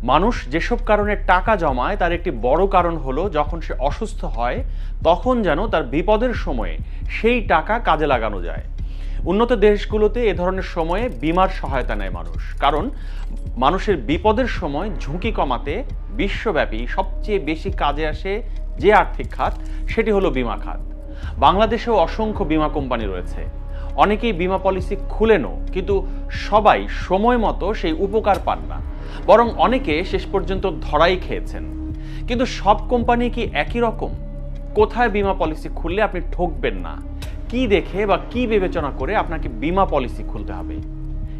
মানুষ যেসব কারণে টাকা জমায় তার একটি বড় কারণ হলো যখন সে অসুস্থ হয় তখন যেন তার বিপদের সময়ে সেই টাকা কাজে লাগানো যায়। উন্নত দেশগুলোতে এ ধরনের সময়ে বীমার সহায়তা নেয় মানুষ, কারণ মানুষের বিপদের সময় ঝুঁকি কমাতে বিশ্বব্যাপী সবচেয়ে বেশি কাজে আসে যে আর্থিক খাত সেটি হলো বীমা খাত। বাংলাদেশেও অসংখ্য বীমা কোম্পানি রয়েছে। অনেকেই বীমা পলিসি খুলেনও, কিন্তু সবাই সময় মতো সেই উপকার পান না, বরং অনেকে শেষ পর্যন্ত ধরাই খেয়েছেন। কিন্তু সব কোম্পানি কি একই রকম? কোথায় বীমা পলিসি খুললে আপনি ঠকবেন না, কি দেখে বা কি বিবেচনা করে আপনাকে বীমা পলিসি খুলতে হবে,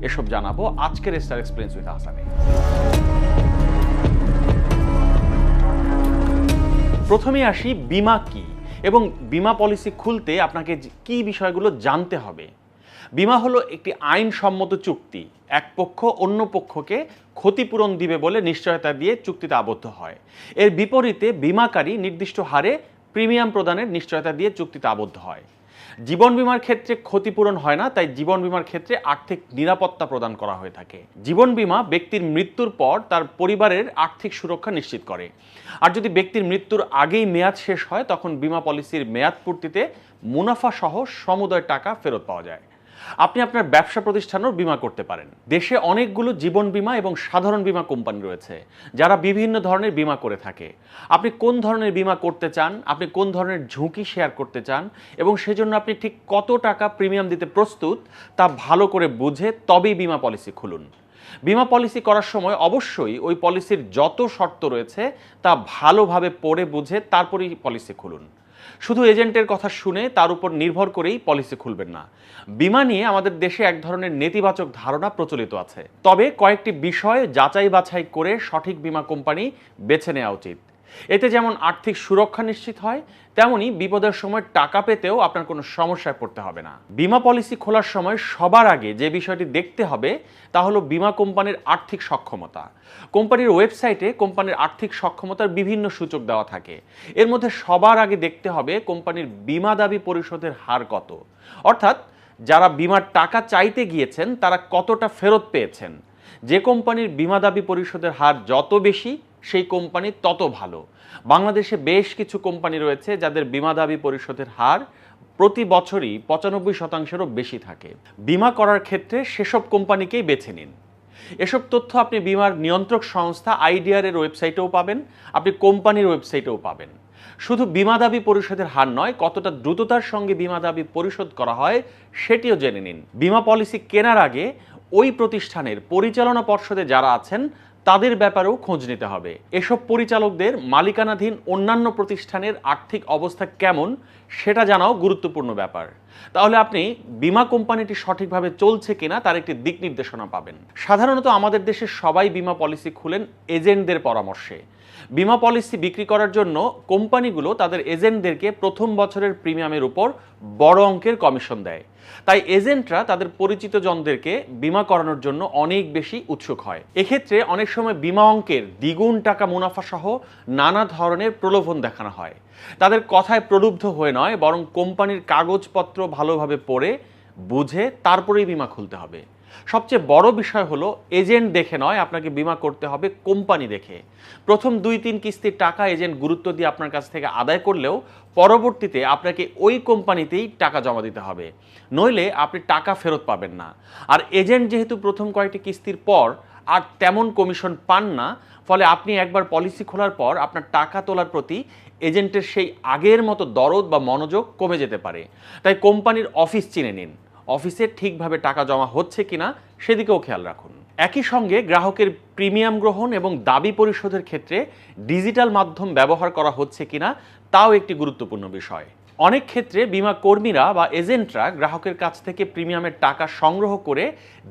এসব জানাবো আজকের স্টার এক্সপিরিয়েন্স উইথ আহসানে। প্রথমে আসি বীমা কি এবং বীমা পলিসি খুলতে আপনাকে কি বিষয়গুলো জানতে হবে। বীমা হলো একটি আইনসম্মত চুক্তি। এক পক্ষ অন্য পক্ষকে ক্ষতিপূরণ দিবে বলে নিশ্চয়তা দিয়ে চুক্তিতে আবদ্ধ হয়। এর বিপরীতে বীমাকারী নির্দিষ্ট হারে প্রিমিয়াম প্রদানের নিশ্চয়তা দিয়ে চুক্তিতে আবদ্ধ হয়। জীবন বীমার ক্ষেত্রে ক্ষতিপূরণ হয় না, তাই জীবন বীমার ক্ষেত্রে আর্থিক নিরাপত্তা প্রদান করা হয়ে থাকে। জীবন বীমা ব্যক্তির মৃত্যুর পর তার পরিবারের আর্থিক সুরক্ষা নিশ্চিত করে। আর যদি ব্যক্তির মৃত্যুর আগেই মেয়াদ শেষ হয় তখন বীমা পলিসির মেয়াদ পূর্তিতে মুনাফা সহ সমুদয় টাকা ফেরত পাওয়া যায়। আপনি আপনার ব্যবসা প্রতিষ্ঠানেও বীমা করতে পারেন। দেশে অনেকগুলো জীবন বীমা এবং সাধারণ বীমা কোম্পানি রয়েছে যারা বিভিন্ন ধরনের বীমা করে থাকে। আপনি কোন ধরনের বীমা করতে চান, আপনি কোন ধরনের ঝুঁকি শেয়ার করতে চান এবং সেজন্য আপনি ঠিক কত টাকা প্রিমিয়াম দিতে প্রস্তুত তা ভালো করে বুঝে তবেই বীমা পলিসি খুলুন। বীমা পলিসি করার সময় অবশ্যই ওই পলিসির যত শর্ত রয়েছে তা ভালোভাবে পড়ে বুঝে তারপরেই পলিসি খুলুন। শুধু এজেন্টের কথা শুনে তার উপর নির্ভর করেই পলিসি খুলবেন না। বীমা নিয়ে আমাদের দেশে এক ধরনের নেতিবাচক ধারণা প্রচলিত আছে, তবে কয়েকটি বিষয় যাচাই বাছাই করে সঠিক বীমা কোম্পানি বেছে নেওয়া উচিত। এতে যেমন আর্থিক সুরক্ষা নিশ্চিত হয়, তেমনি বিপদের সময় টাকা পেতেও আপনার কোনো সমস্যায় পড়তে হবে না। বীমা পলিসি খোলার সময় সবার আগে যে বিষয়টি দেখতে হবে তা হলো বীমা কোম্পানির আর্থিক সক্ষমতা। কোম্পানির ওয়েবসাইটে কোম্পানির আর্থিক সক্ষমতার বিভিন্ন সূচক দেওয়া থাকে। এর মধ্যে সবার আগে দেখতে হবে কোম্পানির বীমা দাবি পরিশোধের হার কত, অর্থাৎ যারা বীমার টাকা চাইতে গিয়েছেন তারা কতটা ফেরত পেয়েছেন। যে কোম্পানির বীমা দাবি পরিশোধের হার যত বেশি সেই কোম্পানি তত ভালো। বাংলাদেশে বেশ কিছু কোম্পানি রয়েছে যাদের বীমা দাবি পরিশোধের হার প্রতি বছরই 95%-এরও বেশি থাকে। বীমা করার ক্ষেত্রে সেসব কোম্পানিকেই বেছে নিন। এসব তথ্য আপনি বীমার নিয়ন্ত্রক সংস্থা আইডিআর এর ওয়েবসাইটেও পাবেন, আপনি কোম্পানির ওয়েবসাইটেও পাবেন। শুধু বীমা দাবি পরিশোধের হার নয়, কতটা দ্রুততার সঙ্গে বীমা দাবি পরিশোধ করা হয় সেটিও জেনে নিন। বীমা পলিসি কেনার আগে ওই প্রতিষ্ঠানের পরিচালনা পর্ষদে যারা আছেন তাদের ব্যাপারেও খোঁজ নিতে হবে। এসব পরিচালকদের মালিকানাধীন অন্যান্য প্রতিষ্ঠানের আর্থিক অবস্থা কেমন সেটা জানাও গুরুত্বপূর্ণ ব্যাপার। তাহলে আপনি বীমা কোম্পানিটি সঠিকভাবে চলছে কিনা তার একটি দিক নির্দেশনা পাবেন। সাধারণত আমাদের দেশে সবাই বীমা পলিসি খুলেন এজেন্টদের পরামর্শে। বীমা পলিসি বিক্রি করার জন্য কোম্পানিগুলো তাদের এজেন্টদেরকে প্রথম বছরের প্রিমিয়ামের উপর বড় অঙ্কের কমিশন দেয়। তাই এজেন্টরা তাদের পরিচিত জনদেরকে বীমা করানোর জন্য অনেক বেশি উৎসুক হয়। এক্ষেত্রে অনেক সময় বীমা অঙ্কের দ্বিগুণ টাকা মুনাফা সহ নানা ধরনের প্রলোভন দেখানো হয়। তাদের কথায় প্রলুব্ধ হয়ে নয়, বরং কোম্পানির কাগজপত্র ভালোভাবে পড়ে বুঝে তারপরেই বীমা খুলতে হবে। সবচেয়ে বড় বিষয় হলো এজেন্ট দেখে নয়, আপনাকে বীমা করতে হবে কোম্পানি দেখে। প্রথম 2-3 কিস্তির টাকা এজেন্ট গুরুত্ব দিয়ে আপনার কাছ থেকে আদায় করলেও পরবর্তীতে আপনাকে ওই কোম্পানিতেই টাকা জমা দিতে হবে, নইলে আপনি টাকা ফেরত পাবেন না। আর এজেন্ট যেহেতু প্রথম কয়েকটি কিস্তির পর আর তেমন কমিশন পান না, ফলে আপনি একবার পলিসি খোলার পর আপনার টাকা তোলার প্রতি এজেন্টের সেই আগের মতো দরদ বা মনোযোগ কমে যেতে পারে। তাই কোম্পানির অফিস চিনে নিন, অফিসে ঠিকভাবে টাকা জমা হচ্ছে কিনা সেদিকেও খেয়াল রাখুন। একই সঙ্গে গ্রাহকের প্রিমিয়াম গ্রহণ এবং দাবি পরিশোধের ক্ষেত্রে ডিজিটাল মাধ্যম ব্যবহার করা হচ্ছে কিনা তাও একটি গুরুত্বপূর্ণ বিষয়। অনেক ক্ষেত্রে বীমা কর্মীরা বা এজেন্টরা গ্রাহকের কাছ থেকে প্রিমিয়ামের টাকা সংগ্রহ করে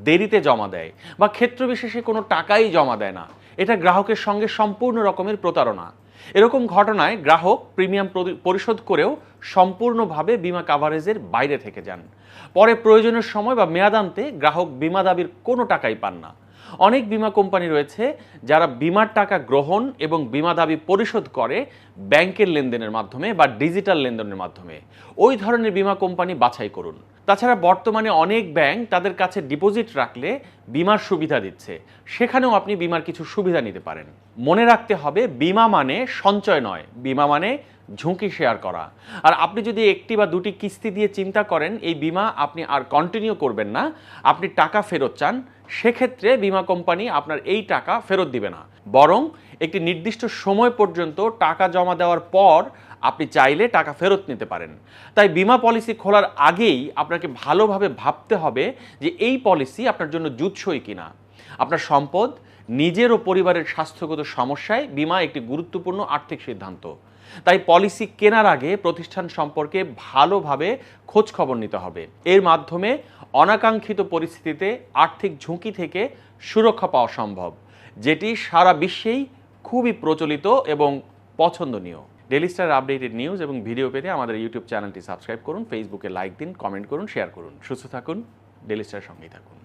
দেরিতে জমা দেয় বা ক্ষেত্রবিশেষে কোনো টাকাই জমা দেয় না। এটা গ্রাহকের সঙ্গে সম্পূর্ণ রকমের প্রতারণা। এরকম ঘটনায় গ্রাহক প্রিমিয়াম পরিশোধ করেও সম্পূর্ণভাবে বীমা কাভারেজের বাইরে থেকে যান। পরে প্রয়োজনের সময় বা মেয়াদান্তে গ্রাহক বীমা দাবির কোনো টাকাই পান না। অনেক বীমা কোম্পানি রয়েছে যারা বীমার টাকা গ্রহণ এবং বীমা দাবি পরিশোধ করে ব্যাংকের লেনদেনের মাধ্যমে বা ডিজিটাল লেনদেনের মাধ্যমে। ওই ধরনের বীমা কোম্পানি বাছাই করুন। তাছাড়া বর্তমানে অনেক ব্যাংক তাদের কাছে ডিপোজিট রাখলে বীমার সুবিধা দিচ্ছে, সেখানেও আপনি বীমার কিছু সুবিধা নিতে পারেন। মনে রাখতে হবে বীমা মানে সঞ্চয় নয়, বীমা মানে ঝুঁকি শেয়ার করা। আর আপনি যদি একটি বা দুটি কিস্তি দিয়ে চিন্তা করেন এই বীমা আপনি আর কন্টিনিউ করবেন না, আপনি টাকা ফেরত চান, সেক্ষেত্রে বীমা কোম্পানি আপনার এই টাকা ফেরত দিবে না, বরং একটি নির্দিষ্ট সময় পর্যন্ত টাকা জমা দেওয়ার পর আপনি চাইলে টাকা ফেরত নিতে পারেন। তাই বীমা পলিসি খোলার আগেই আপনাকে ভালোভাবে ভাবতে হবে যে এই পলিসি আপনার জন্য জুতসই কিনা। আপনার সম্পদ, নিজের ও পরিবারের স্বাস্থ্যগত সমস্যায় বীমা একটি গুরুত্বপূর্ণ আর্থিক সিদ্ধান্ত। তাই পলিসি কেনার আগে প্রতিষ্ঠান সম্পর্কে ভালোভাবে খোঁজ খবর নিতে হবে। এর মাধ্যমে অনাকাঙ্ক্ষিত পরিস্থিতিতে আর্থিক ঝুঁকি থেকে সুরক্ষা পাওয়া সম্ভব, যেটি সারা বিশ্বেই খুবই প্রচলিত এবং পছন্দনীয়। ডেইলি স্টার আপডেটেড নিউজ এবং ভিডিও পেতে আমাদের ইউটিউব চ্যানেলটি সাবস্ক্রাইব করুন, ফেসবুকে লাইক দিন, কমেন্ট করুন, শেয়ার করুন। সুস্থ থাকুন, ডেইলি স্টার সঙ্গেই থাকুন।